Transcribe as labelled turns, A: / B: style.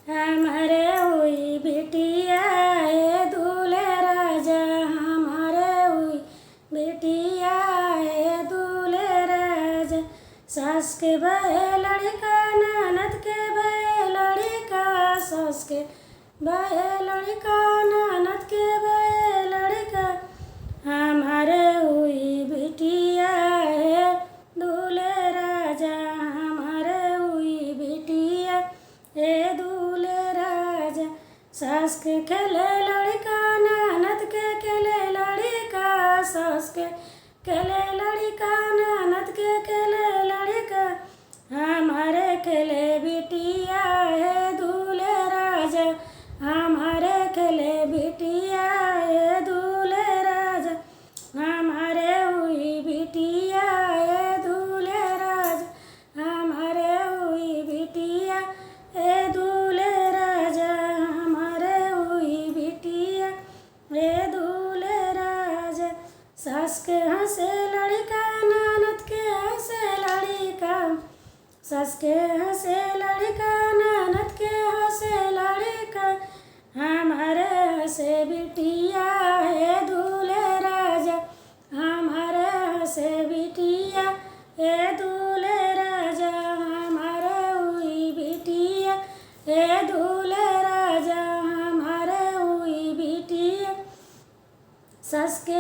A: हमारे हुई बिटिया ए दूल्हे राजा, हमारे हुई बिटिया ए दूल्हे राजा। सास के बहे लड़का ननद के बहे लड़का, सास के बहे लड़का ननद के बहे लड़का। हमारे हुई बिटिया ए दूल्हे राजा, हमारे हुई बिटिया ए दूल्हे राजा। सास के खेले लड़का ननद के खेले लड़का, सास के खेले लड़का ननद के खेले लड़का। हमारे खेले बिटिया ए दूल्हे राजा, हमारे खेले बिटिया ए दूल्हे राजा। हमारे हुई बिटिया ए दूल्हे राजा, हमारे हुई बिटिया ए दूल्हे राजा, हमारे हुई बिटिया ए दूल्हे राजा। सास के हंसे लड़का ननद के हंसे लड़का, सास के हंसे लड़का ननद के हंसे लड़का। हमारे हंसे बिटिया ए दूल्हे राजा, हमारे हंसे बिटिया ए दूल्हे राजा। हमारे हुई बिटिया ए दूल्हे राजा, हमारे हुई बिटिया। सास के